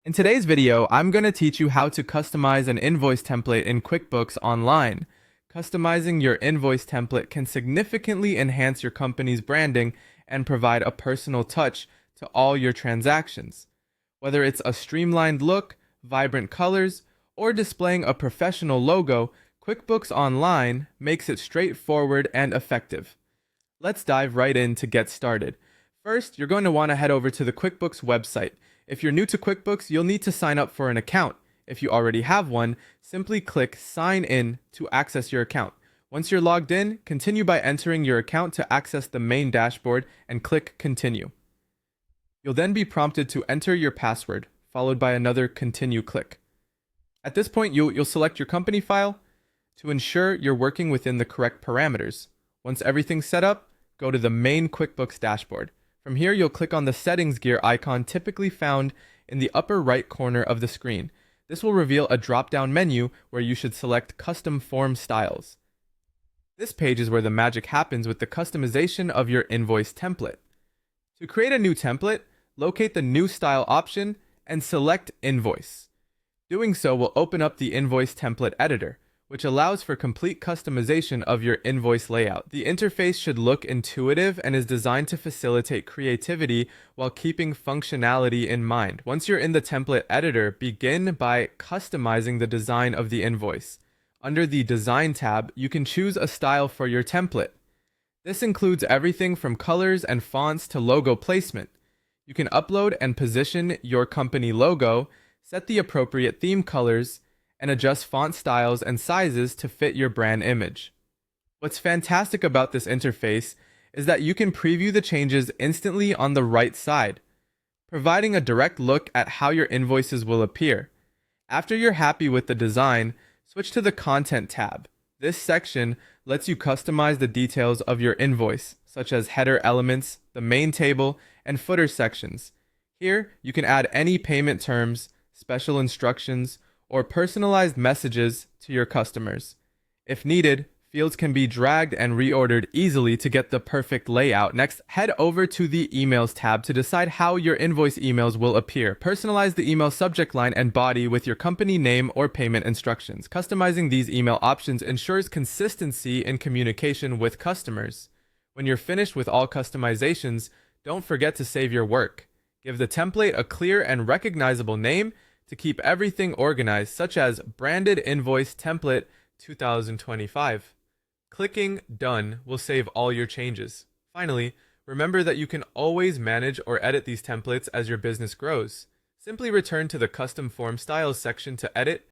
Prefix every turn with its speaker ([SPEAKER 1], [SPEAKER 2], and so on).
[SPEAKER 1] In today's video, I'm going to teach you how to customize an invoice template in QuickBooks Online. Customizing your invoice template can significantly enhance your company's branding and provide a personal touch to all your transactions. Whether it's a streamlined look, vibrant colors, or displaying a professional logo, QuickBooks Online makes it straightforward and effective. Let's dive right in to get started. First, you're going to want to head over to the QuickBooks website. If you're new to QuickBooks, you'll need to sign up for an account. If you already have one, simply click Sign In to access your account. Once you're logged in, continue by entering your account to access the main dashboard and click Continue. You'll then be prompted to enter your password, followed by another Continue click. At this point, you'll select your company file to ensure you're working within the correct parameters. Once everything's set up, go to the main QuickBooks dashboard. From here, you'll click on the settings gear icon typically found in the upper right corner of the screen. This will reveal a drop-down menu where you should select Custom Form Styles. This page is where the magic happens with the customization of your invoice template. To create a new template, locate the New Style option and select Invoice. Doing so will open up the Invoice Template Editor, which allows for complete customization of your invoice layout. The interface should look intuitive and is designed to facilitate creativity while keeping functionality in mind. Once you're in the template editor, begin by customizing the design of the invoice. Under the Design tab, you can choose a style for your template. This includes everything from colors and fonts to logo placement. You can upload and position your company logo, set the appropriate theme colors, and adjust font styles and sizes to fit your brand image. What's fantastic about this interface is that you can preview the changes instantly on the right side, providing a direct look at how your invoices will appear. After you're happy with the design, switch to the Content tab. This section lets you customize the details of your invoice, such as header elements, the main table, and footer sections. Here, you can add any payment terms, special instructions, or personalized messages to your customers. If needed, fields can be dragged and reordered easily to get the perfect layout. Next, head over to the Emails tab to decide how your invoice emails will appear. Personalize the email subject line and body with your company name or payment instructions. Customizing these email options ensures consistency in communication with customers. When you're finished with all customizations, don't forget to save your work. Give the template a clear and recognizable name to keep everything organized, such as Branded Invoice Template 2025. Clicking Done will save all your changes. Finally, remember that you can always manage or edit these templates as your business grows. Simply return to the Custom Form Styles section to edit,